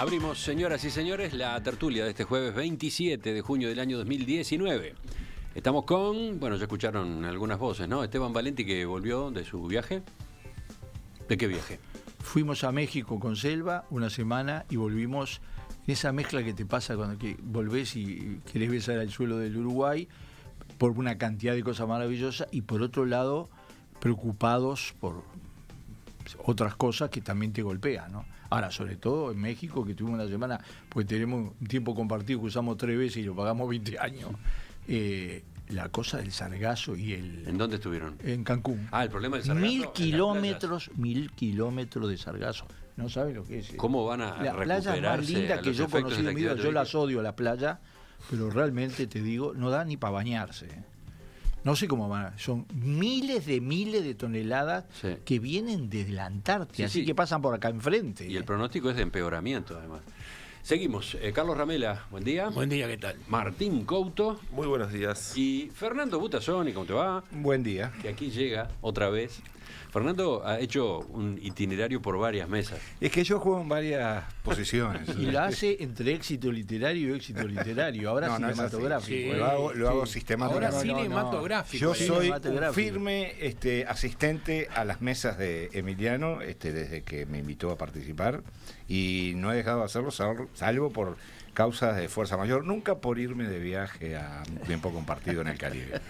Abrimos, señoras y señores, la tertulia de este jueves 27 de junio del año 2019. Estamos con, bueno, ya escucharon algunas voces, ¿no? Esteban Valenti, que volvió de su viaje. ¿De qué viaje? Fuimos a México con Selva una semana y volvimos. Esa mezcla que te pasa cuando volvés y querés besar el suelo del Uruguay por una cantidad de cosas maravillosas y por otro lado preocupados por otras cosas que también te golpean, ¿no? Ahora, sobre todo en México, que tuvimos una semana, porque tenemos un tiempo compartido que usamos 3 veces y lo pagamos 20 años, la cosa del sargazo y el... ¿En dónde estuvieron? En Cancún. Ah, el problema del sargazo. 1000 kilómetros de sargazo. No saben lo que es. ¿Cómo van a la playa más linda que yo conocí en mi vida? Yo las odio a la playa, pero realmente te digo, no da ni para bañarse. No sé cómo van. Son miles de toneladas que vienen desde la Antártida, así que pasan por acá enfrente. Y el pronóstico es de empeoramiento, además. Seguimos. Carlos Ramela, buen día. Buen día, ¿qué tal? Martín Couto. Muy buenos días. Y Fernando Butazzoni, ¿cómo te va? Buen día. Que aquí llega otra vez. Fernando ha hecho un itinerario por varias mesas. Es que yo juego en varias posiciones. Y lo hace entre éxito literario y éxito literario. Ahora cinematográfico. Sí, lo hago sistemáticamente. Ahora cinematográfico. Yo soy un firme asistente a las mesas de Emiliano desde que me invitó a participar y no he dejado de hacerlo salvo por causas de fuerza mayor, nunca por irme de viaje a un tiempo compartido en el Caribe.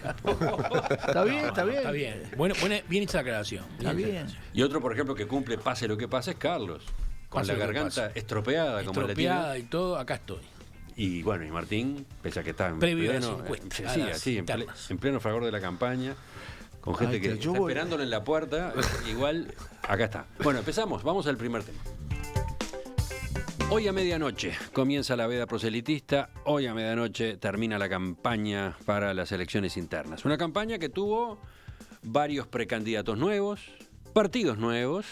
Está bien. Está bien. Bueno, bien hecha la aclaración. Está bien. Y otro, por ejemplo, que cumple pase lo que pase es Carlos. Con Pase la lo que garganta pase. estropeada como la tiene. Estropeada y todo, acá estoy. Y bueno, y Martín, pese a que está en Previo a las pleno, encuestas, sí, a las así, internas. en pleno fragor de la campaña, con gente que está esperándolo en la puerta, igual, acá está. Bueno, empezamos, vamos al primer tema. Hoy a medianoche comienza la veda proselitista, hoy a medianoche termina la campaña para las elecciones internas. Una campaña que tuvo varios precandidatos nuevos, partidos nuevos,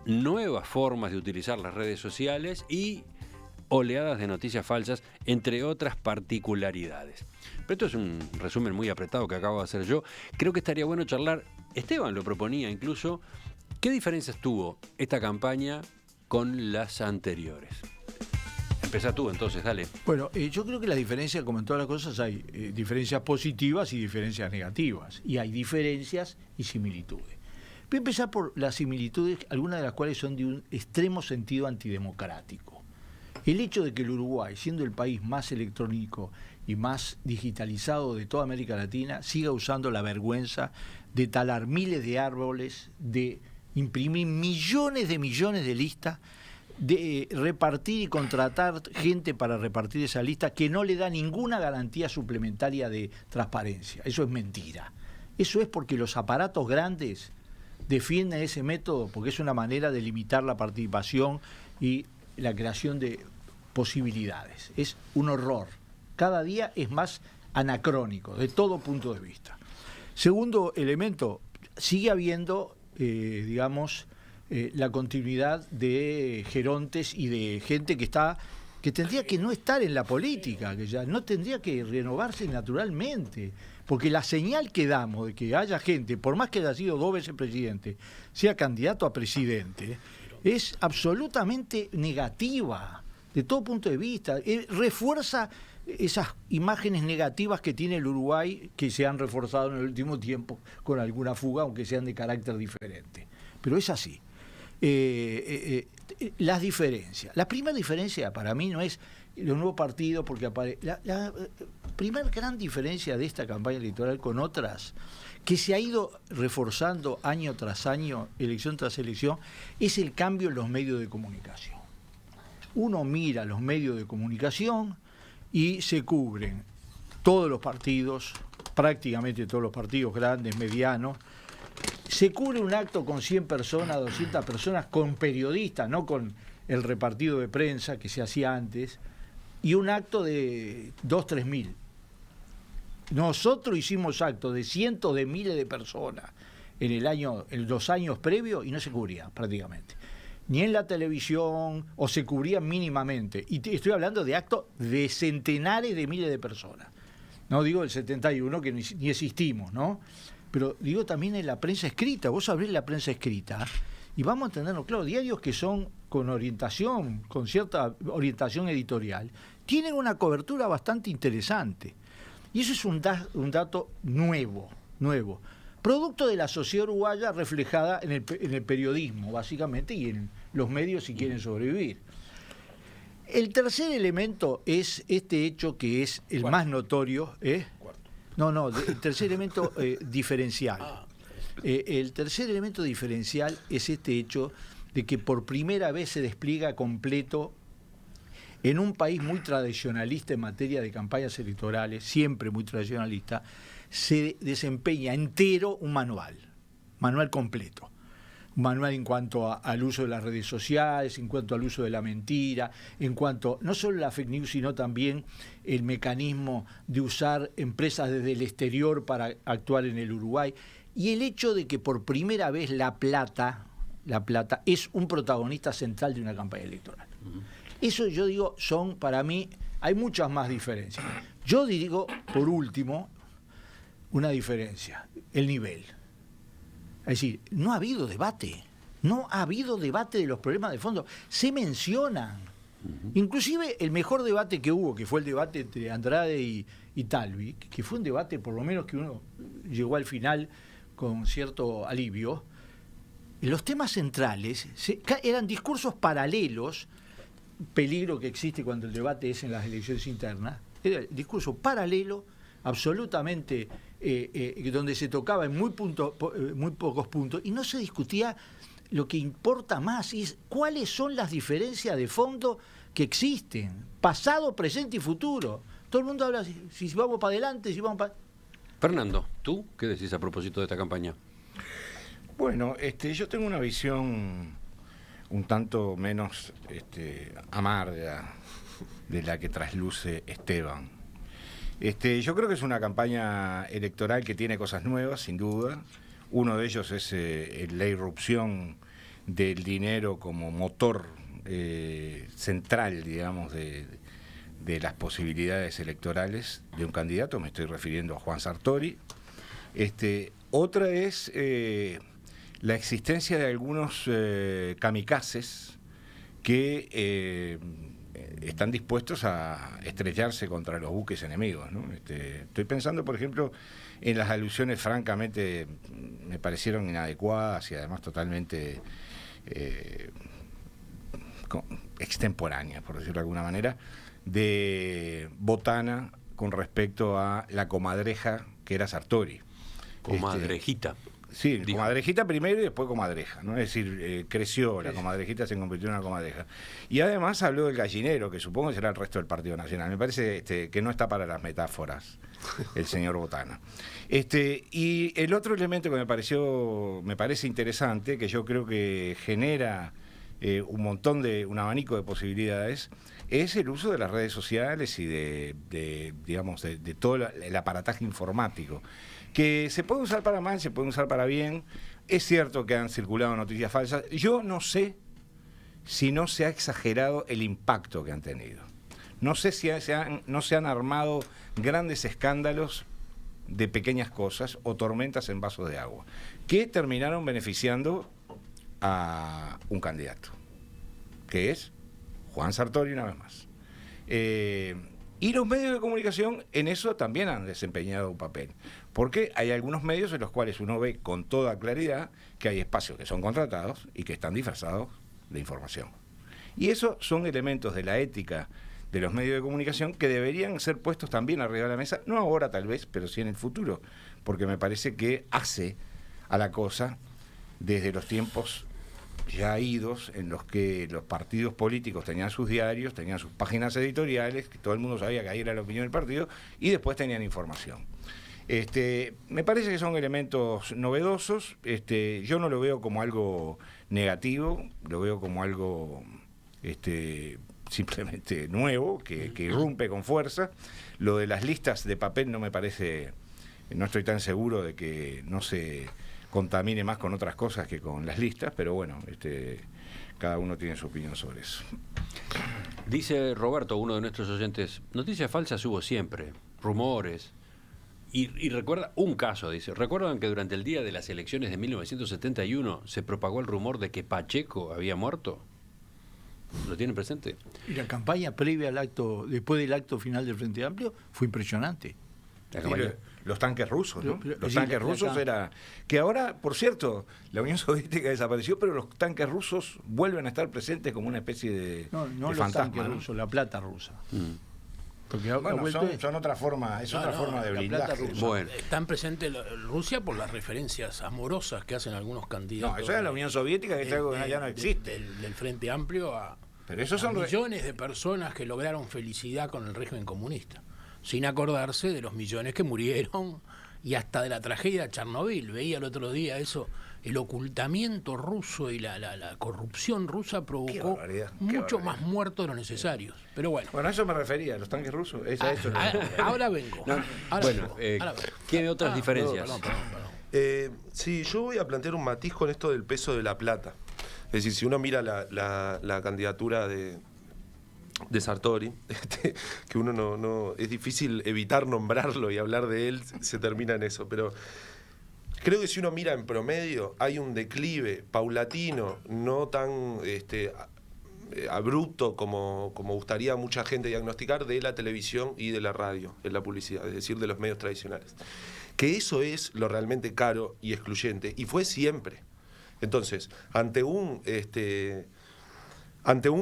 nuevas formas de utilizar las redes sociales y oleadas de noticias falsas, entre otras particularidades. Pero esto es un resumen muy apretado que acabo de hacer yo. Creo que estaría bueno charlar, Esteban lo proponía incluso, ¿qué diferencias tuvo esta campaña con las anteriores? Empezá tú entonces, dale. Bueno, yo creo que las diferencias, como en todas las cosas, hay diferencias positivas y diferencias negativas. Y hay diferencias y similitudes. Voy a empezar por las similitudes, algunas de las cuales son de un extremo sentido antidemocrático. El hecho de que el Uruguay, siendo el país más electrónico y más digitalizado de toda América Latina, siga usando la vergüenza de talar miles de árboles, de imprimir millones de listas, de repartir y contratar gente para repartir esa lista que no le da ninguna garantía suplementaria de transparencia. Eso es mentira. Eso es porque los aparatos grandes defienden ese método, porque es una manera de limitar la participación y la creación de posibilidades. Es un horror. Cada día es más anacrónico, de todo punto de vista. Segundo elemento, sigue habiendo la continuidad de gerontes y de gente que tendría que no estar en la política, que ya no tendría que renovarse naturalmente, porque la señal que damos de que haya gente, por más que haya sido 2 veces presidente, sea candidato a presidente, es absolutamente negativa, de todo punto de vista. Refuerza esas imágenes negativas que tiene el Uruguay, que se han reforzado en el último tiempo con alguna fuga, aunque sean de carácter diferente. Pero es así. Las diferencias. La primera diferencia para mí no es los nuevos partidos, porque la primera gran diferencia de esta campaña electoral con otras, que se ha ido reforzando año tras año, elección tras elección, es el cambio en los medios de comunicación. Uno mira los medios de comunicación y se cubren todos los partidos, prácticamente todos los partidos grandes, medianos. Se cubre un acto con 100 personas, 200 personas, con periodistas, no con el repartido de prensa que se hacía antes, y un acto de 2.000, 3.000. Nosotros hicimos actos de cientos de miles de personas en 2 años previos y no se cubría prácticamente. Ni en la televisión, o se cubría mínimamente. Y estoy hablando de actos de centenares de miles de personas. No digo el 71, que ni existimos, ¿no? Pero digo también en la prensa escrita. Vos abrís la prensa escrita y vamos a entenderlo claro, diarios que son con orientación, con cierta orientación editorial, tienen una cobertura bastante interesante. Y eso es un dato nuevo, producto de la sociedad uruguaya reflejada en el periodismo, básicamente, y en los medios si quieren sobrevivir. El tercer elemento es este hecho que es el más notorio. No, el tercer elemento diferencial. El tercer elemento diferencial es este hecho de que por primera vez se despliega completo en un país muy tradicionalista en materia de campañas electorales, siempre muy tradicionalista, se desempeña entero un manual completo. Un manual en cuanto al uso de las redes sociales, en cuanto al uso de la mentira, en cuanto no solo la fake news, sino también el mecanismo de usar empresas desde el exterior para actuar en el Uruguay. Y el hecho de que por primera vez la plata es un protagonista central de una campaña electoral. Eso yo digo, son para mí, hay muchas más diferencias. Yo digo, por último, una diferencia, el nivel. Es decir, no ha habido debate de los problemas de fondo, se mencionan. Inclusive el mejor debate que hubo, que fue el debate entre Andrade y Talvi, que fue un debate por lo menos que uno llegó al final con cierto alivio, los temas centrales eran discursos paralelos, peligro que existe cuando el debate es en las elecciones internas, era el discurso paralelo, absolutamente, donde se tocaba en muy pocos puntos, y no se discutía lo que importa más, y es cuáles son las diferencias de fondo que existen, pasado, presente y futuro. Todo el mundo habla si vamos para adelante, si vamos para... Fernando, ¿tú qué decís a propósito de esta campaña? Bueno, yo tengo una visión un tanto menos amarga de la que trasluce Esteban. Yo creo que es una campaña electoral que tiene cosas nuevas, sin duda. Uno de ellos es la irrupción del dinero como motor central, digamos, de las posibilidades electorales de un candidato. Me estoy refiriendo a Juan Sartori. Otra es la existencia de algunos kamikazes que están dispuestos a estrellarse contra los buques enemigos, ¿no? Estoy pensando, por ejemplo, en las alusiones francamente me parecieron inadecuadas y además totalmente extemporáneas, por decirlo de alguna manera, de Botana con respecto a la comadreja que era Sartori. Comadrejita. Sí, comadrejita primero y después comadreja, ¿no? Es decir, creció la comadrejita, se convirtió en una comadreja. Y además habló del gallinero, que supongo que será el resto del Partido Nacional. Me parece que no está para las metáforas el señor Botana. Y el otro elemento que me parece interesante, que yo creo que genera un abanico de posibilidades, es el uso de las redes sociales y de todo el aparataje informático, que se puede usar para mal, se puede usar para bien. Es cierto que han circulado noticias falsas. Yo no sé si no se ha exagerado el impacto que han tenido. No sé si no se han armado grandes escándalos de pequeñas cosas o tormentas en vasos de agua, que terminaron beneficiando a un candidato, que es Juan Sartori, una vez más. Y los medios de comunicación en eso también han desempeñado un papel, porque hay algunos medios en los cuales uno ve con toda claridad que hay espacios que son contratados y que están disfrazados de información. Y esos son elementos de la ética de los medios de comunicación que deberían ser puestos también arriba de la mesa, no ahora tal vez, pero sí en el futuro, porque me parece que hace a la cosa desde los tiempos ya idos en los que los partidos políticos tenían sus diarios, tenían sus páginas editoriales, que todo el mundo sabía que ahí era la opinión del partido, y después tenían información. Me parece que son elementos novedosos. Yo no lo veo como algo negativo, lo veo como algo simplemente nuevo, que irrumpe con fuerza. Lo de las listas de papel no me parece, no estoy tan seguro de que no se contamine más con otras cosas que con las listas, pero bueno, cada uno tiene su opinión sobre eso. Dice Roberto, uno de nuestros oyentes, noticias falsas hubo siempre, rumores, Y recuerda un caso, dice, ¿recuerdan que durante el día de las elecciones de 1971 se propagó el rumor de que Pacheco había muerto? ¿Lo tienen presente? Y la campaña previa al acto, después del acto final del Frente Amplio, fue impresionante. La Sí, campaña. los tanques rusos, ¿no? Pero- Los sí, tanques acá. rusos era... Que ahora, por cierto, la Unión Soviética desapareció, pero los tanques rusos vuelven a estar presentes como una especie de, No de los fantasma, tanques ¿no? rusos, la plata rusa. Mm. Porque ha Bueno, vuelto son otra forma, es otra forma de la blindaje. plata rusa. Bueno, Están presentes Rusia por las referencias amorosas que hacen algunos candidatos. No, eso es la Unión Soviética, que es algo que ya no existe. Del Frente Amplio a Pero esos son... millones de personas que lograron felicidad con el régimen comunista, sin acordarse de los millones que murieron y hasta de la tragedia de Chernobyl. Veía el otro día eso, el ocultamiento ruso y la corrupción rusa provocó barbaridad, qué mucho barbaridad. más muertos de los necesarios. Pero bueno, Bueno, a eso me refería, los tanques rusos. Es a eso. ahora vengo. no, Ahora bueno, vengo, ahora vengo. ¿qué otras diferencias? Perdón. Sí, yo voy a plantear un matiz con esto del peso de la plata. Es decir, si uno mira la candidatura de Sartori, que uno no es difícil evitar nombrarlo y hablar de él, se termina en eso, pero creo que si uno mira en promedio hay un declive paulatino, no tan abrupto como gustaría a mucha gente diagnosticar, de la televisión y de la radio, en la publicidad, es decir, de los medios tradicionales. Que eso es lo realmente caro y excluyente, y fue siempre. Entonces, ante un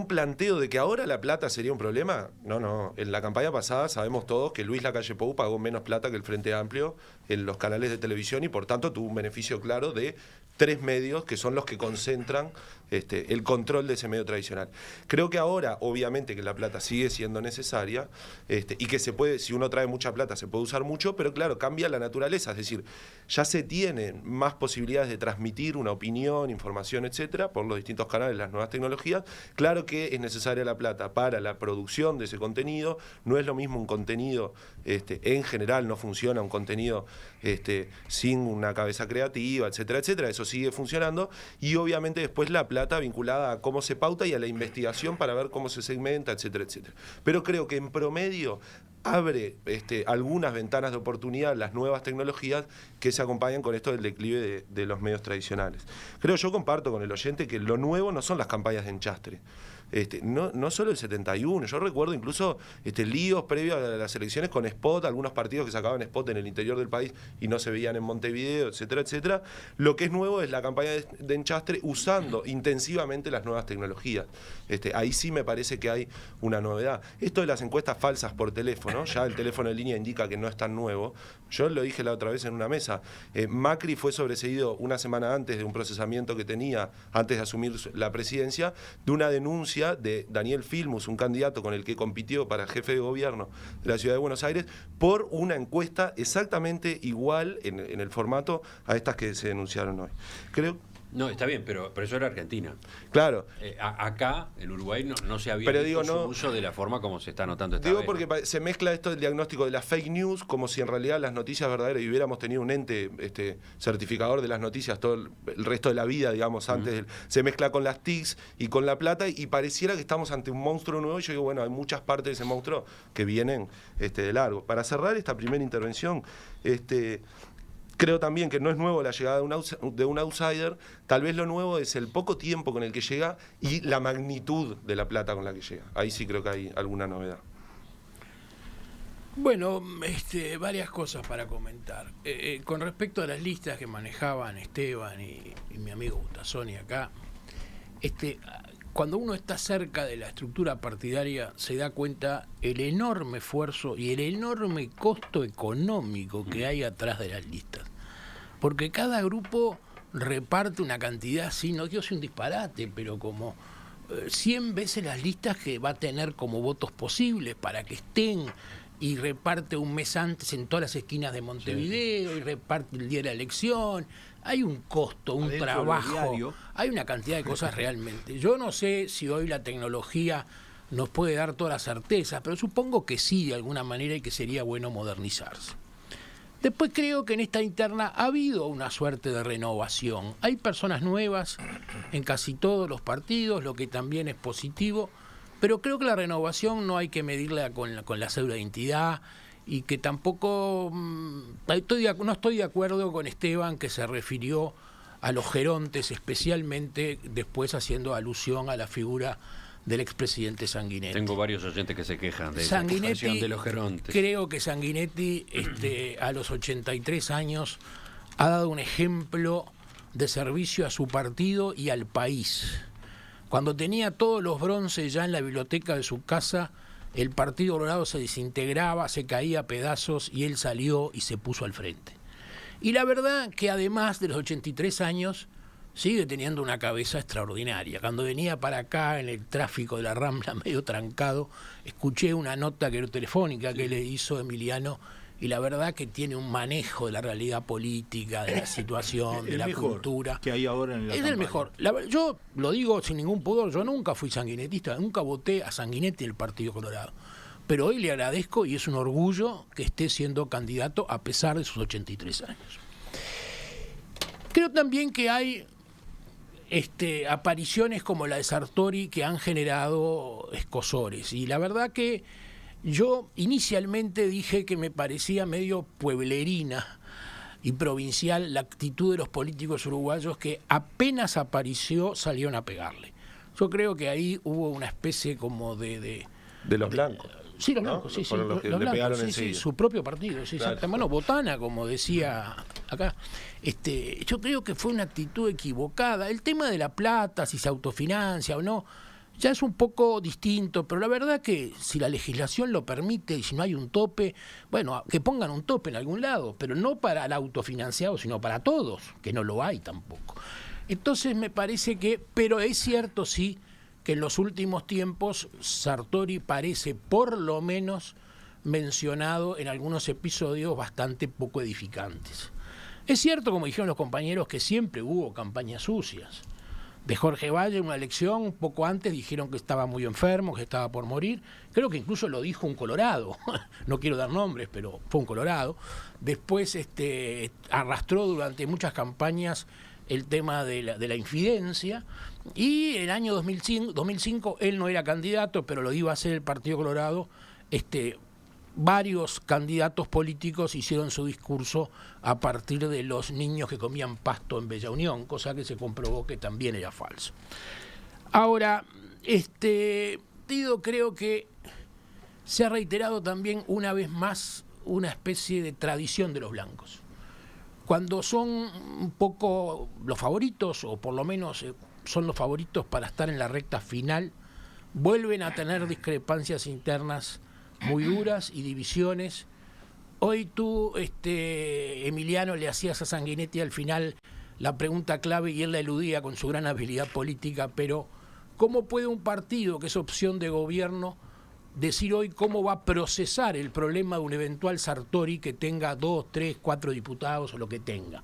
planteo de que ahora la plata sería un problema, no. En la campaña pasada sabemos todos que Luis Lacalle Pou pagó menos plata que el Frente Amplio en los canales de televisión y por tanto tuvo un beneficio claro de 3 medios que son los que concentran el control de ese medio tradicional. Creo que ahora, obviamente, que la plata sigue siendo necesaria y que se puede, si uno trae mucha plata, se puede usar mucho, pero claro, cambia la naturaleza, es decir, ya se tienen más posibilidades de transmitir una opinión, información, etcétera, por los distintos canales, las nuevas tecnologías. Claro que es necesaria la plata para la producción de ese contenido, no es lo mismo un contenido, en general no funciona un contenido sin una cabeza creativa, etcétera, etcétera, eso sigue funcionando, y obviamente después la plata vinculada a cómo se pauta y a la investigación para ver cómo se segmenta, etcétera, etcétera. Pero creo que en promedio abre algunas ventanas de oportunidad las nuevas tecnologías que se acompañan con esto del declive de los medios tradicionales. Yo comparto con el oyente que lo nuevo no son las campañas de enchastre. No solo el 71, yo recuerdo incluso líos previos a las elecciones con spot, algunos partidos que sacaban spot en el interior del país y no se veían en Montevideo, etcétera, etcétera. Lo que es nuevo es la campaña de enchastre usando intensivamente las nuevas tecnologías. Ahí sí me parece que hay una novedad. Esto de las encuestas falsas por teléfono, ya el teléfono en línea indica que no es tan nuevo. Yo lo dije la otra vez en una mesa. Macri fue sobreseído una semana antes de un procesamiento que tenía, antes de asumir la presidencia, de una denuncia de Daniel Filmus, un candidato con el que compitió para jefe de gobierno de la ciudad de Buenos Aires, por una encuesta exactamente igual en el formato a estas que se denunciaron hoy. No, está bien, pero eso era Argentina. Claro. Acá, en Uruguay, no se había Pero visto digo, su no- uso de la forma como se está notando esta Digo vez, porque ¿no? se mezcla esto del diagnóstico de las fake news como si en realidad las noticias verdaderas, y hubiéramos tenido un ente certificador de las noticias todo el resto de la vida, digamos, antes. Se mezcla con las TICs y con la plata y pareciera que estamos ante un monstruo nuevo, y yo digo, bueno, hay muchas partes de ese monstruo que vienen de largo. Para cerrar esta primera intervención, creo también que no es nuevo la llegada de un outsider, tal vez lo nuevo es el poco tiempo con el que llega y la magnitud de la plata con la que llega. Ahí sí creo que hay alguna novedad. Bueno, varias cosas para comentar. Con respecto a las listas que manejaban Esteban y mi amigo Butazoni acá, cuando uno está cerca de la estructura partidaria se da cuenta el enorme esfuerzo y el enorme costo económico que hay atrás de las listas. Porque cada grupo reparte una cantidad, sí, no quiero decir un disparate, pero como 100 veces las listas que va a tener como votos posibles para que estén, y reparte un mes antes en todas las esquinas de Montevideo, y reparte el día de la elección. Hay un costo, un Adentro trabajo, del diario. hay una cantidad de cosas realmente. Yo no sé si hoy la tecnología nos puede dar todas las certezas, pero supongo que sí, de alguna manera, y que sería bueno modernizarse. Después creo que en esta interna ha habido una suerte de renovación. Hay personas nuevas en casi todos los partidos, lo que también es positivo, pero creo que la renovación no hay que medirla con la cédula de identidad y que tampoco no estoy de acuerdo con Esteban, que se refirió a los gerontes, especialmente después haciendo alusión a la figura del expresidente Sanguinetti. Tengo varios oyentes que se quejan de esa expresión de los gerontes. Creo que Sanguinetti a los 83 años ha dado un ejemplo de servicio a su partido y al país. Cuando tenía todos los bronces ya en la biblioteca de su casa, el Partido Colorado se desintegraba, se caía a pedazos y él salió y se puso al frente. Y la verdad que además de los 83 años, sigue teniendo una cabeza extraordinaria. Cuando venía para acá en el tráfico de la Rambla medio trancado, escuché una nota telefónica que le hizo Emiliano, y la verdad que tiene un manejo de la realidad política, de la situación, de la cultura. Que hay ahora en la campaña. El mejor. Yo lo digo sin ningún pudor, yo nunca fui sanguinetista, nunca voté a Sanguinetti del Partido Colorado. Pero hoy le agradezco y es un orgullo que esté siendo candidato a pesar de sus 83 años. Creo también que hay apariciones como la de Sartori que han generado escozores. Y la verdad que yo inicialmente dije que me parecía medio pueblerina y provincial la actitud de los políticos uruguayos que apenas apareció salieron a pegarle. Yo creo que ahí hubo una especie como de los blancos. Sí, los blancos, sí, sí. Los blancos, sí, sí, su propio partido, sí, claro. Bueno, Botana, como decía acá. Yo creo que fue una actitud equivocada. El tema de la plata, si se autofinancia o no, ya es un poco distinto, pero la verdad que si la legislación lo permite y si no hay un tope, bueno, que pongan un tope en algún lado, pero no para el autofinanciado, sino para todos, que no lo hay tampoco. Entonces me parece que, pero es cierto sí, que en los últimos tiempos Sartori parece por lo menos mencionado en algunos episodios bastante poco edificantes. Es cierto, como dijeron los compañeros, que siempre hubo campañas sucias. De Jorge Valle, en una elección, un poco antes dijeron que estaba muy enfermo, que estaba por morir. Creo que incluso lo dijo un colorado, no quiero dar nombres, pero fue un colorado. Después arrastró durante muchas campañas el tema de la infidencia, y en el año 2005 él no era candidato, pero lo iba a hacer el Partido Colorado. Varios candidatos políticos hicieron su discurso a partir de los niños que comían pasto en Bella Unión, cosa que se comprobó que también era falso. Ahora, creo que se ha reiterado también una vez más una especie de tradición de los blancos. Cuando son un poco los favoritos, o por lo menos son los favoritos para estar en la recta final, vuelven a tener discrepancias internas muy duras y divisiones. Hoy tú, Emiliano, le hacías a Sanguinetti al final la pregunta clave y él la eludía con su gran habilidad política, pero ¿cómo puede un partido que es opción de gobierno decir hoy cómo va a procesar el problema de un eventual Sartori que tenga 2, 3, 4 diputados o lo que tenga?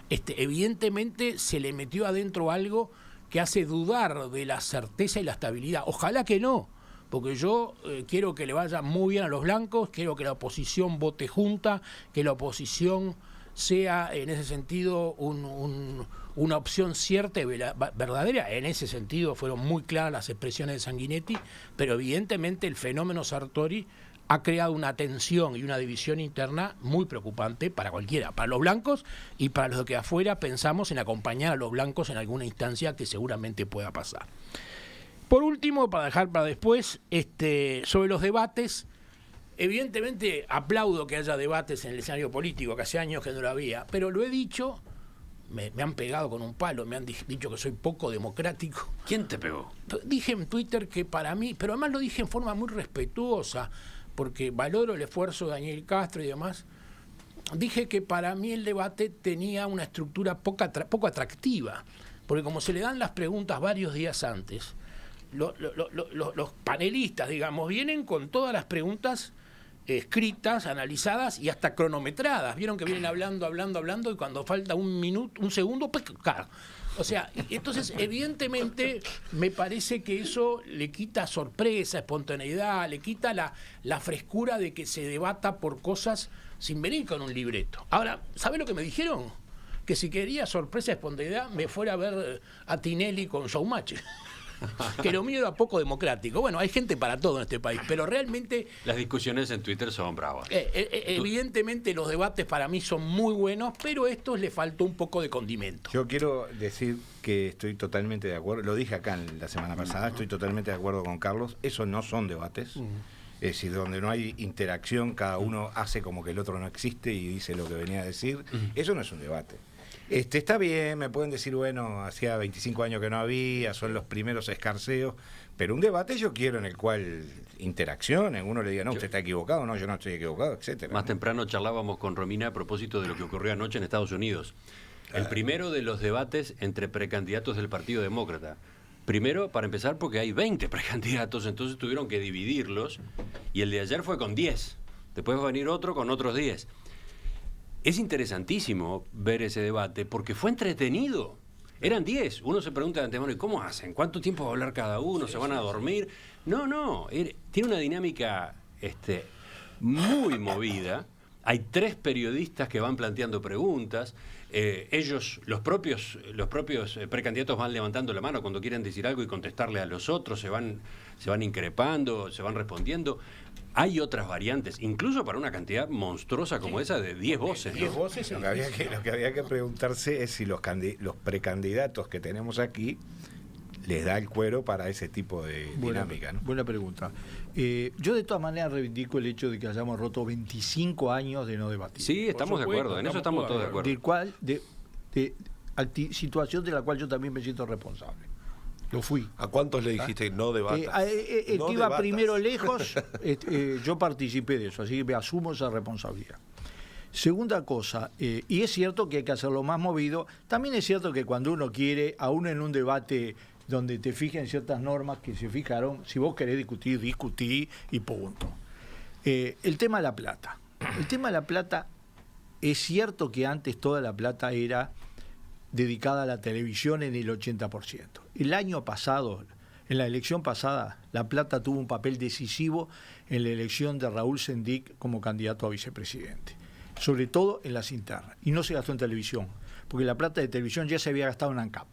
Evidentemente se le metió adentro algo que hace dudar de la certeza y la estabilidad. Ojalá que no, porque yo quiero que le vaya muy bien a los blancos, quiero que la oposición vote junta, que la oposición sea en ese sentido una opción cierta y verdadera. En ese sentido fueron muy claras las expresiones de Sanguinetti, pero evidentemente el fenómeno Sartori ha creado una tensión y una división interna muy preocupante para cualquiera, para los blancos y para los que afuera pensamos en acompañar a los blancos en alguna instancia que seguramente pueda pasar. Por último, para dejar para después, sobre los debates, evidentemente aplaudo que haya debates en el escenario político, que hace años que no lo había, pero lo he dicho, me han pegado con un palo, me han dicho que soy poco democrático. ¿Quién te pegó? Dije en Twitter que para mí, pero además lo dije en forma muy respetuosa, porque valoro el esfuerzo de Daniel Castro y demás. Dije que para mí el debate tenía una estructura poco atractiva, porque como se le dan las preguntas varios días antes, los panelistas, digamos, vienen con todas las preguntas escritas, analizadas y hasta cronometradas. Vieron que vienen hablando y cuando falta un segundo, pues claro. O sea, entonces evidentemente me parece que eso le quita sorpresa, espontaneidad, le quita la frescura de que se debata por cosas sin venir con un libreto. Ahora, ¿sabe lo que me dijeron? Que si quería sorpresa, espontaneidad, me fuera a ver a Tinelli con Showmatch. que lo mío era poco democrático. Bueno, hay gente para todo en este país, pero realmente... Las discusiones en Twitter son bravas. Evidentemente los debates para mí son muy buenos, pero a estos le faltó un poco de condimento. Yo quiero decir que estoy totalmente de acuerdo, lo dije acá la semana pasada, estoy totalmente de acuerdo con Carlos, esos no son debates. Es decir, donde no hay interacción, cada uno hace como que el otro no existe y dice lo que venía a decir. Eso no es un debate. Está bien, me pueden decir, bueno, hacía 25 años que no había, son los primeros escarceos, pero un debate yo quiero en el cual interaccionen, uno le diga, no, usted está equivocado, no, yo no estoy equivocado, etcétera. Más temprano charlábamos con Romina a propósito de lo que ocurrió anoche en Estados Unidos. El primero de los debates entre precandidatos del Partido Demócrata. Primero, para empezar, porque hay 20 precandidatos, entonces tuvieron que dividirlos, y el de ayer fue con 10. Después va a venir otro con otros 10. Es interesantísimo ver ese debate porque fue entretenido. Eran 10. Uno se pregunta de antemano, ¿y cómo hacen? ¿Cuánto tiempo va a hablar cada uno? ¿Se van a dormir? No. Tiene una dinámica muy movida. Hay 3 periodistas que van planteando preguntas. Ellos, los propios precandidatos van levantando la mano cuando quieren decir algo y contestarle a los otros, se van increpando, se van respondiendo. Hay otras variantes, incluso para una cantidad monstruosa como esa de 10 voces. 10 voces. Lo que había que preguntarse es si los precandidatos que tenemos aquí les da el cuero para ese tipo de dinámica, ¿no? Buena pregunta. Yo de todas maneras reivindico el hecho de que hayamos roto 25 años de no debatir. Sí, estamos de acuerdo, en eso estamos todos de acuerdo. Situación de la cual yo también me siento responsable. Lo fui. ¿A cuántos le dijiste no debatas? El que iba primero lejos, yo participé de eso, así que me asumo esa responsabilidad. Segunda cosa, y es cierto que hay que hacerlo más movido, también es cierto que cuando uno quiere, aún en un debate donde te fijen ciertas normas que se fijaron, si vos querés discutir, discutí y punto. El tema de la plata. El tema de la plata, es cierto que antes toda la plata era dedicada a la televisión en el 80%. El año pasado, en la elección pasada, La Plata tuvo un papel decisivo en la elección de Raúl Sendic como candidato a vicepresidente, sobre todo en las internas. Y no se gastó en televisión, porque la plata de televisión ya se había gastado en ANCAP.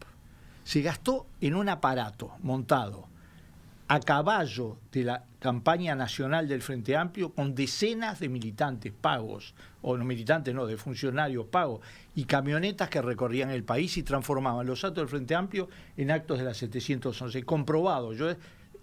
Se gastó en un aparato montado a caballo de la campaña nacional del Frente Amplio, con decenas de militantes pagos, o no militantes, no, de funcionarios pagos, y camionetas que recorrían el país y transformaban los actos del Frente Amplio en actos de la 711. Comprobado, yo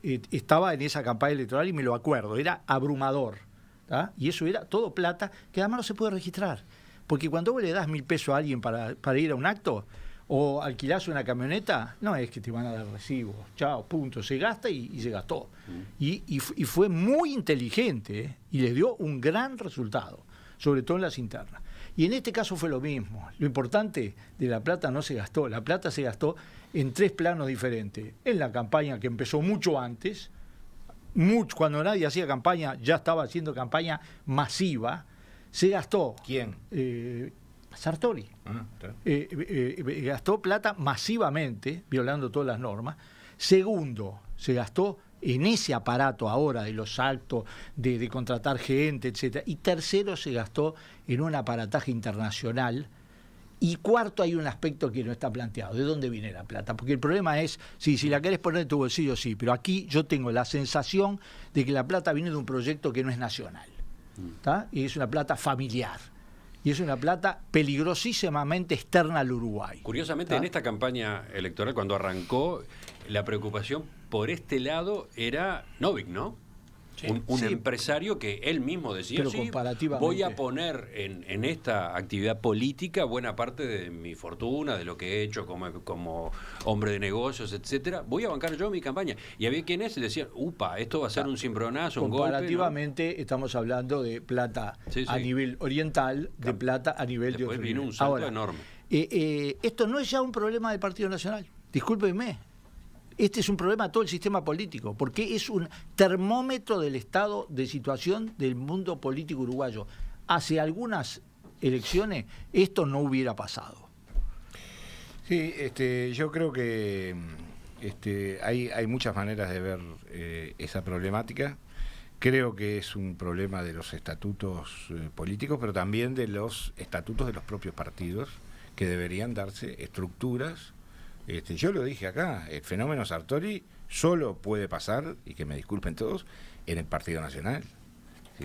estaba en esa campaña electoral y me lo acuerdo, era abrumador. ¿tá? Y eso era todo plata que además no se puede registrar. Porque cuando vos le das 1.000 pesos a alguien para ir a un acto, o alquilás una camioneta, no es que te van a dar recibos, chao, punto, se gasta y se gastó. Y fue muy inteligente, y le dio un gran resultado, sobre todo en las internas. Y en este caso fue lo mismo. Lo importante de la plata no se gastó, la plata se gastó en 3 planos diferentes. En la campaña que empezó mucho antes, cuando nadie hacía campaña, ya estaba haciendo campaña masiva, se gastó. ¿Quién? Sartori. Gastó plata masivamente, violando todas las normas. Segundo, se gastó en ese aparato ahora de los actos, de contratar gente, etcétera. Y tercero, se gastó en un aparataje internacional. Y cuarto, hay un aspecto que no está planteado. ¿De dónde viene la plata? Porque el problema es, si la querés poner en tu bolsillo, sí, pero aquí yo tengo la sensación de que la plata viene de un proyecto que no es nacional. ¿tá? Y es una plata familiar. Y es una plata peligrosísimamente externa al Uruguay. Curiosamente, en esta campaña electoral, cuando arrancó, la preocupación por este lado era Novik, ¿no? Sí. Un empresario que él mismo decía, pero sí, comparativamente, voy a poner en esta actividad política buena parte de mi fortuna, de lo que he hecho como hombre de negocios, etcétera, voy a bancar yo mi campaña. Y había quienes decían, upa, esto va a ser un cimbronazo, un golpe. Comparativamente, ¿no? Estamos hablando de plata a nivel oriental, de plata a nivel Después de otro vino nivel. un salto Ahora, enorme. Esto no es ya un problema del Partido Nacional, discúlpenme. Este es un problema de todo el sistema político, porque es un termómetro del estado de situación del mundo político uruguayo. Hace algunas elecciones esto no hubiera pasado. Sí, yo creo que hay muchas maneras de ver esa problemática. Creo que es un problema de los estatutos políticos, pero también de los estatutos de los propios partidos, que deberían darse estructuras Yo lo dije acá, el fenómeno Sartori solo puede pasar, y que me disculpen todos, en el Partido Nacional.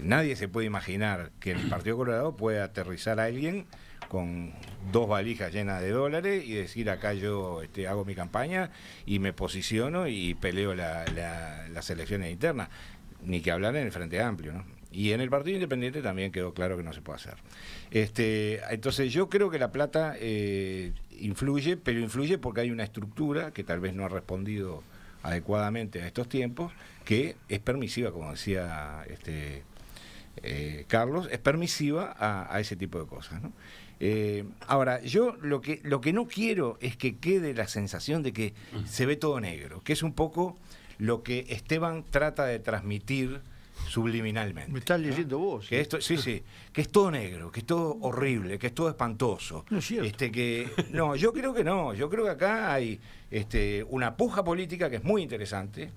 Nadie se puede imaginar que en el Partido Colorado pueda aterrizar a alguien con 2 valijas llenas de dólares y decir acá yo hago mi campaña y me posiciono y peleo las elecciones internas, ni que hablar en el Frente Amplio, ¿no? Y en el Partido Independiente también quedó claro que no se puede hacer. Entonces yo creo que la plata influye, pero influye porque hay una estructura que tal vez no ha respondido adecuadamente a estos tiempos, que es permisiva, como decía Carlos, es permisiva a ese tipo de cosas, ¿no? Ahora, yo lo que no quiero es que quede la sensación de que se ve todo negro, que es un poco lo que Esteban trata de transmitir subliminalmente. Me estás leyendo, ¿no? Vos. Que esto, sí, que es todo negro, que es todo horrible, que es todo espantoso. No es cierto. No, yo creo que no. Yo creo que acá hay una puja política que es muy interesante.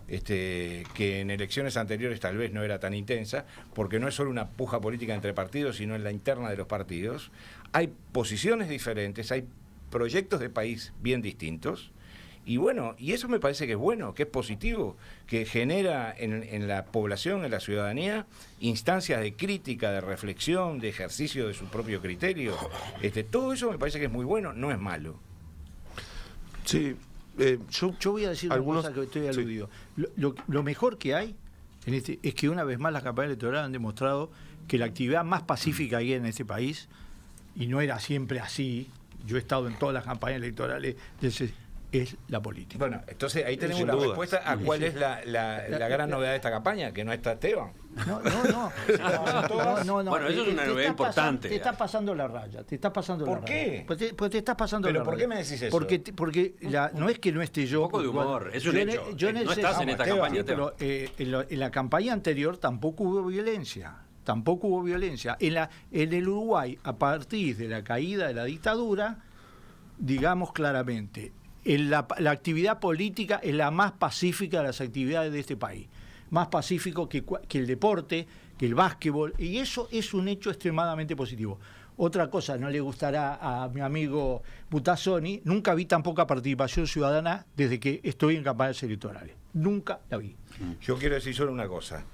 Que en elecciones anteriores tal vez no era tan intensa, porque no es solo una puja política entre partidos, sino en la interna de los partidos. Hay posiciones diferentes, hay proyectos de país bien distintos, y bueno, y eso me parece que es bueno, que es positivo, que genera en la población, en la ciudadanía, instancias de crítica, de reflexión, de ejercicio de su propio criterio. Todo eso me parece que es muy bueno, no es malo. Sí. Yo voy a decir una cosa que estoy aludido. Sí. Lo mejor que hay es que una vez más las campañas electorales han demostrado que la actividad más pacífica que hay en este país, y no era siempre así, yo he estado en todas las campañas electorales, es la política. Bueno, entonces ahí tenemos la respuesta a cuál es la gran novedad de esta campaña, que no está Esteban. No. Bueno, eso es una novedad importante. Te estás pasando la raya. ¿Por qué? Pues te estás pasando la raya. ¿Pero por qué me decís eso? Porque no es que no esté yo. Un poco de humor, es un hecho. No estás en esta campaña. Pero en la campaña anterior tampoco hubo violencia. En el Uruguay, a partir de la caída de la dictadura, digamos claramente, la actividad política es la más pacífica de las actividades de este país. Más pacífico que el deporte, que el básquetbol, y eso es un hecho extremadamente positivo. Otra cosa, no le gustará a mi amigo Butazzoni, nunca vi tan poca participación ciudadana desde que estoy en campañas electorales. Nunca la vi. Yo quiero decir solo una cosa.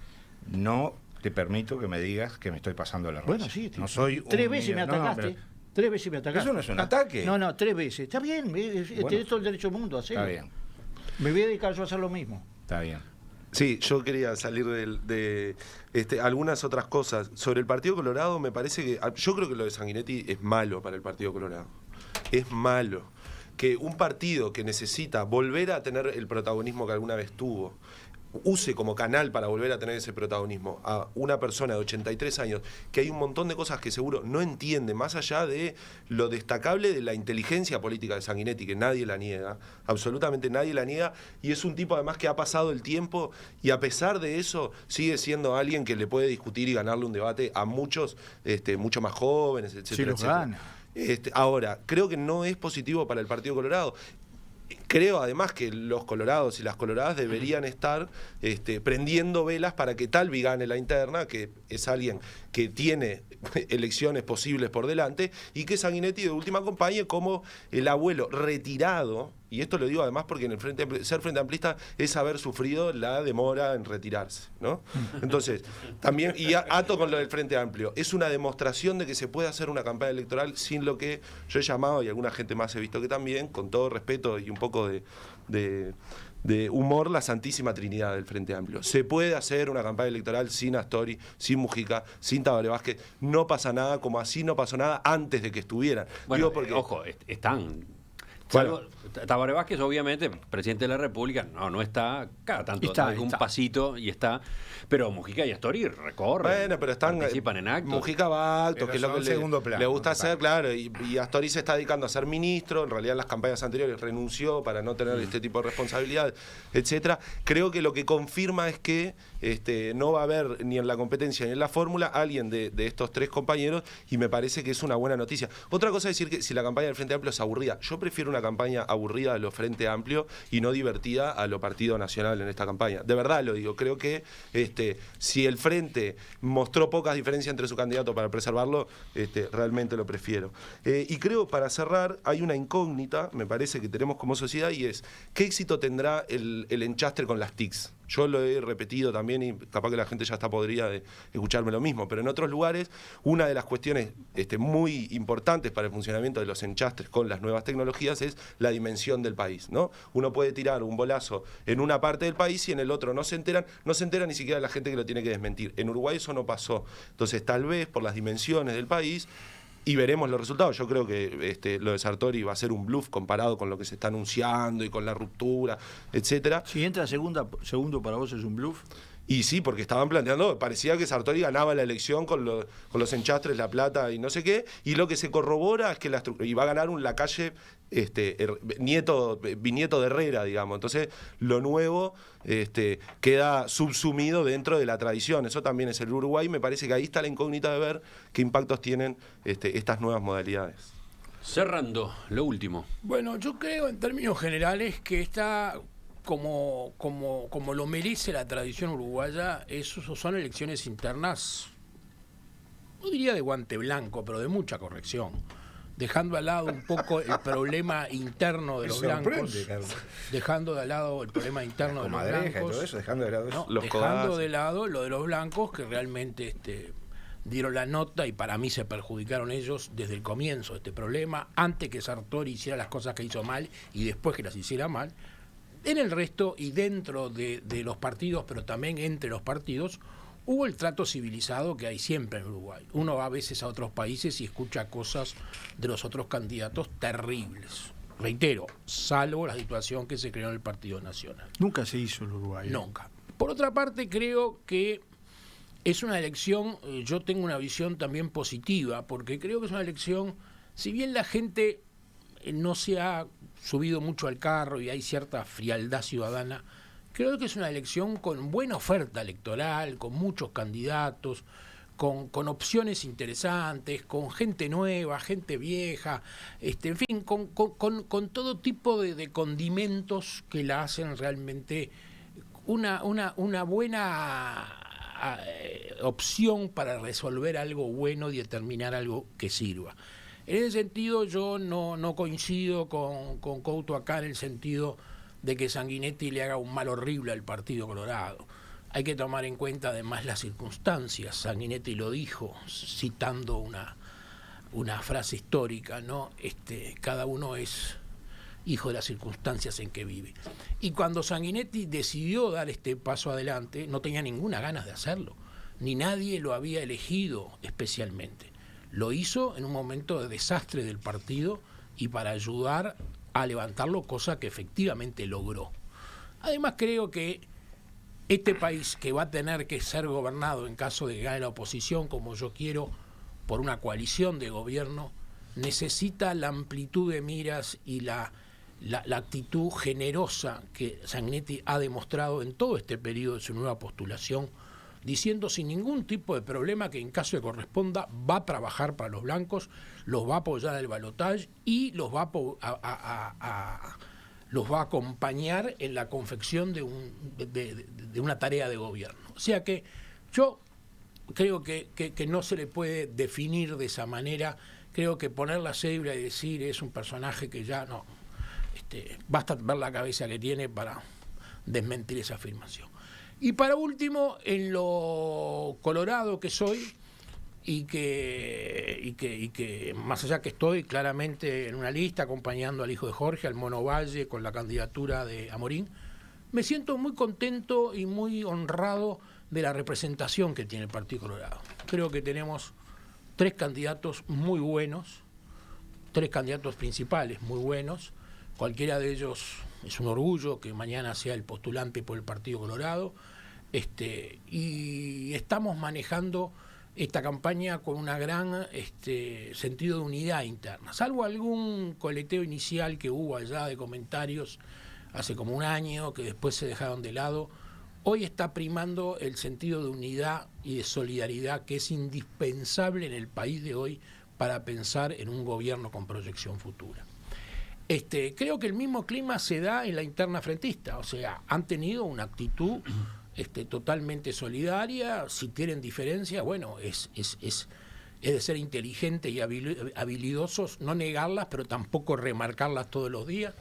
No te permito que me digas que me estoy pasando la raya. Bueno, sí. No soy 3 veces me atacaste. No, 3 veces me atacaste. Eso no es un ataque. No, 3 veces. Está bien, tenés todo el derecho del mundo a hacerlo. Está bien. Me voy a dedicar yo a hacer lo mismo. Está bien. Sí, yo quería salir de algunas otras cosas. Sobre el Partido Colorado, me parece que... Yo creo que lo de Sanguinetti es malo para el Partido Colorado. Es malo. Que un partido que necesita volver a tener el protagonismo que alguna vez tuvo, use como canal para volver a tener ese protagonismo a una persona de 83 años, que hay un montón de cosas que seguro no entiende, más allá de lo destacable de la inteligencia política de Sanguinetti, que nadie la niega, absolutamente nadie la niega, y es un tipo además que ha pasado el tiempo y a pesar de eso sigue siendo alguien que le puede discutir y ganarle un debate a muchos mucho más jóvenes, etcétera, etcétera. Ahora, creo que no es positivo para el Partido Colorado. Creo además que los colorados y las coloradas deberían estar prendiendo velas para que Talvi gane la interna, que es alguien que tiene elecciones posibles por delante, y que Sanguinetti de última acompañe como el abuelo retirado, y esto lo digo además porque en el ser frente amplista es haber sufrido la demora en retirarse, ¿no? Entonces, también, y ato con lo del Frente Amplio, es una demostración de que se puede hacer una campaña electoral sin lo que yo he llamado, y alguna gente más he visto que también, con todo respeto y un poco de humor, la Santísima Trinidad del Frente Amplio. Se puede hacer una campaña electoral sin Astori, sin Mujica, sin Tabaré Vázquez. No pasa nada, como así no pasó nada antes de que estuvieran. Bueno, digo porque... ojo, están... Bueno. Tabaré Vázquez, obviamente, presidente de la República, no está, cada tanto da algún pasito y está, pero Mujica y Astori recorren, bueno, pero participan en actos. Mujica va a actos, pero que es lo que segundo plano, le gusta hacer, claro, y Astori se está dedicando a ser ministro, en realidad en las campañas anteriores renunció para no tener este tipo de responsabilidad, etcétera. Creo que lo que confirma es que no va a haber ni en la competencia ni en la fórmula alguien de estos 3 compañeros, y me parece que es una buena noticia. Otra cosa es decir que si la campaña del Frente Amplio es aburrida, yo prefiero una una campaña aburrida a lo Frente Amplio y no divertida a lo Partido Nacional en esta campaña. De verdad lo digo, creo que si el Frente mostró pocas diferencias entre su candidato para preservarlo, realmente lo prefiero. Y creo, para cerrar, hay una incógnita, me parece, que tenemos como sociedad, y es, ¿qué éxito tendrá el enchastre con las TICs? Yo lo he repetido también y capaz que la gente ya está podrida de escucharme lo mismo, pero en otros lugares una de las cuestiones muy importantes para el funcionamiento de los enchastres con las nuevas tecnologías es la dimensión del país, ¿no? Uno puede tirar un bolazo en una parte del país y en el otro no se entera ni siquiera la gente que lo tiene que desmentir. En Uruguay eso no pasó. Entonces, tal vez por las dimensiones del país, y veremos los resultados. Yo creo que lo de Sartori va a ser un bluff comparado con lo que se está anunciando y con la ruptura, etcétera. Si entra segundo, ¿para vos es un bluff? Y sí, porque estaban planteando, parecía que Sartori ganaba la elección con los enchastres, la plata y no sé qué, y lo que se corrobora es que va a ganar un Lacalle bisnieto de Herrera, digamos. Entonces, lo nuevo queda subsumido dentro de la tradición. Eso también es el Uruguay. Me parece que ahí está la incógnita de ver qué impactos tienen estas nuevas modalidades. Cerrando, lo último. Bueno, yo creo en términos generales que está como lo merece la tradición uruguaya, son elecciones internas, no diría de guante blanco, pero de mucha corrección, dejando al lado un poco el problema interno de los blancos, dejando de lado el problema interno de los blancos, dejando de lado eso. dejando de lado lo de los blancos, que realmente dieron la nota y para mí se perjudicaron ellos desde el comienzo de este problema, antes que Sartori hiciera las cosas que hizo mal y después que las hiciera mal. En el resto y dentro de los partidos, pero también entre los partidos, hubo el trato civilizado que hay siempre en Uruguay. Uno va a veces a otros países y escucha cosas de los otros candidatos terribles. Reitero, salvo la situación que se creó en el Partido Nacional. Nunca se hizo en Uruguay. Nunca. Por otra parte, creo que es una elección, yo tengo una visión también positiva, porque creo que es una elección, si bien la gente no se ha subido mucho al carro y hay cierta frialdad ciudadana, creo que es una elección con buena oferta electoral, con muchos candidatos, con opciones interesantes, con gente nueva, gente vieja, en fin, con todo tipo de condimentos que la hacen realmente una buena opción para resolver algo bueno y determinar algo que sirva. En ese sentido yo no coincido con Couto acá en el sentido de que Sanguinetti le haga un mal horrible al Partido Colorado. Hay que tomar en cuenta además las circunstancias. Sanguinetti lo dijo citando una frase histórica, ¿no? Cada uno es hijo de las circunstancias en que vive. Y cuando Sanguinetti decidió dar este paso adelante, no tenía ninguna ganas de hacerlo, ni nadie lo había elegido especialmente. Lo hizo en un momento de desastre del partido y para ayudar a levantarlo, cosa que efectivamente logró. Además creo que este país, que va a tener que ser gobernado en caso de que gane la oposición, como yo quiero, por una coalición de gobierno, necesita la amplitud de miras y la actitud generosa que Sanguinetti ha demostrado en todo este periodo de su nueva postulación, diciendo sin ningún tipo de problema que en caso de corresponda va a trabajar para los blancos, los va a apoyar en el balotaje y los va a acompañar en la confección de una tarea de gobierno. O sea que yo creo que no se le puede definir de esa manera. Creo que poner la cédula y decir es un personaje que ya no, basta ver la cabeza que tiene para desmentir esa afirmación. Y para último, en lo colorado que soy, y que más allá que estoy claramente en una lista acompañando al hijo de Jorge, al Mono Valle, con la candidatura de Amorín, me siento muy contento y muy honrado de la representación que tiene el Partido Colorado. Creo que tenemos 3 candidatos muy buenos, 3 candidatos principales muy buenos. Cualquiera de ellos es un orgullo que mañana sea el postulante por el Partido Colorado. Y estamos manejando esta campaña con una gran sentido de unidad interna. Salvo algún coleteo inicial que hubo allá de comentarios hace como un año, que después se dejaron de lado, hoy está primando el sentido de unidad y de solidaridad que es indispensable en el país de hoy para pensar en un gobierno con proyección futura. Creo que el mismo clima se da en la interna frentista, o sea, han tenido una actitud totalmente solidaria. Si tienen diferencias, bueno, es de ser inteligentes y habilidosos, no negarlas, pero tampoco remarcarlas todos los días.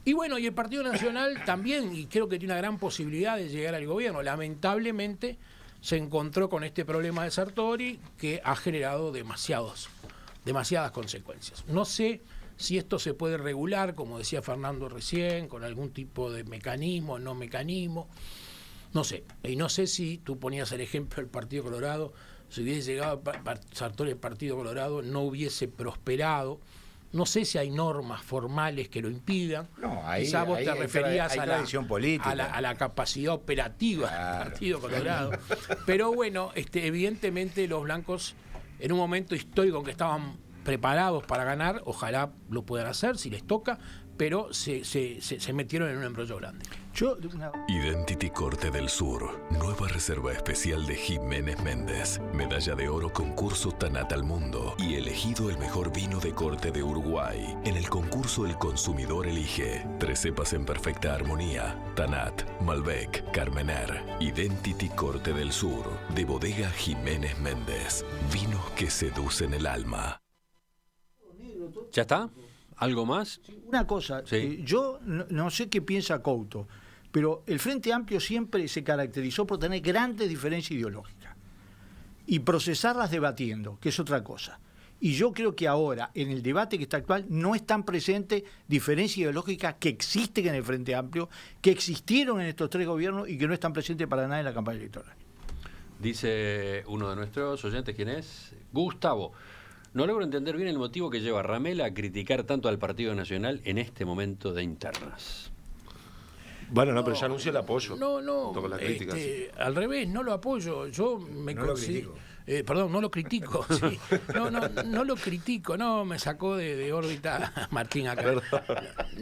Y bueno, y el Partido Nacional también, y creo que tiene una gran posibilidad de llegar al gobierno. Lamentablemente se encontró con este problema de Sartori que ha generado demasiadas consecuencias. No sé si esto se puede regular, como decía Fernando recién, con algún tipo de mecanismo, no mecanismo, no sé. Y no sé si tú ponías el ejemplo del Partido Colorado, si hubiese llegado Sartori al Partido Colorado no hubiese prosperado. No sé si hay normas formales que lo impidan. No, ahí, quizá vos te referías a la capacidad operativa del Partido Colorado. Pero bueno, evidentemente los blancos, en un momento histórico en que estaban preparados para ganar, ojalá lo puedan hacer si les toca, pero se metieron en un embrollo grande. Identity Corte del Sur, nueva reserva especial de Jiménez Méndez, medalla de oro concurso Tanat al Mundo y elegido el mejor vino de corte de Uruguay. En el concurso el consumidor elige 3 cepas en perfecta armonía: Tanat, Malbec, Carmener. Identity Corte del Sur, de bodega Jiménez Méndez, vinos que seducen el alma. ¿Ya está? ¿Algo más? Una cosa, Sí. Yo no sé qué piensa Couto, pero el Frente Amplio siempre se caracterizó por tener grandes diferencias ideológicas y procesarlas debatiendo, que es otra cosa. Y yo creo que ahora, en el debate que está actual, no están presentes diferencias ideológicas que existen en el Frente Amplio, que existieron en estos 3 gobiernos y que no están presentes para nada en la campaña electoral. Dice uno de nuestros oyentes, ¿quién es? Gustavo. No logro entender bien el motivo que lleva a Ramela a criticar tanto al Partido Nacional en este momento de internas. Bueno, no, pero ya anunció el apoyo. No, con las críticas. Al revés, no lo apoyo. Yo me No lo critico. Perdón, no lo critico. Sí. No lo critico. No, me sacó de órbita Martín acá.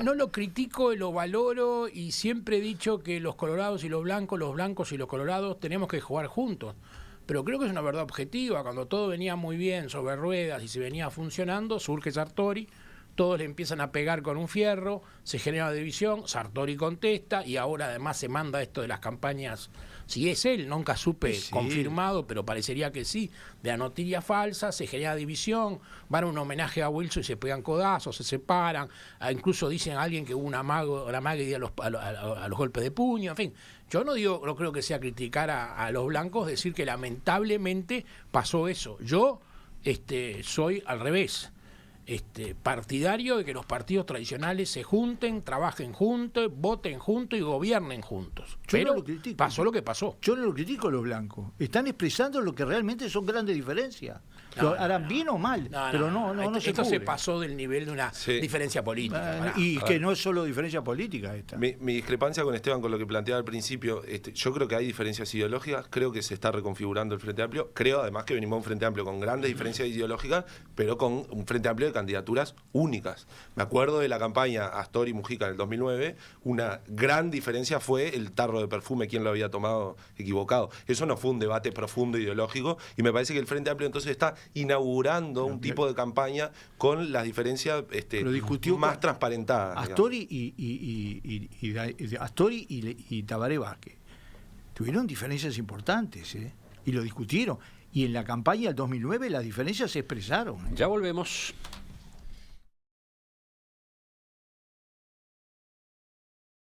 No lo critico, lo valoro y siempre he dicho que los colorados y los blancos y los colorados tenemos que jugar juntos. Pero creo que es una verdad objetiva. Cuando todo venía muy bien sobre ruedas y se venía funcionando, surge Sartori, todos le empiezan a pegar con un fierro, se genera una división, Sartori contesta y ahora además se manda esto de las campañas, si es él, nunca supe confirmado, pero parecería que sí, de la noticia falsa, se genera división, van a un homenaje a Wilson y se pegan codazos, se separan, incluso dicen a alguien que hubo una amague a los golpes de puño, en fin. Yo no creo que sea criticar a los blancos, decir que lamentablemente pasó eso. Yo soy al revés. Partidario de que los partidos tradicionales se junten, trabajen juntos, voten juntos y gobiernen juntos. Pero no lo critico. Pasó lo que pasó. Yo no lo critico a los blancos. Están expresando lo que realmente son grandes diferencias. Lo harán bien o mal, pero no se Esto se cubre. pasó del nivel de una diferencia política. Y que no es solo diferencia política esta. Mi discrepancia con Esteban, con lo que planteaba al principio, yo creo que hay diferencias ideológicas, creo que se está reconfigurando el Frente Amplio, creo además que venimos a un Frente Amplio con grandes diferencias ideológicas, pero con un Frente Amplio de candidaturas únicas. Me acuerdo de la campaña Astor y Mujica en el 2009, una gran diferencia fue el tarro de perfume, quién lo había tomado equivocado. Eso no fue un debate profundo ideológico y me parece que el Frente Amplio entonces está inaugurando un tipo de campaña con las diferencias más transparentadas. Astori y Tabaré Vázquez tuvieron diferencias importantes, y lo discutieron. Y en la campaña del 2009 las diferencias se expresaron. Ya volvemos.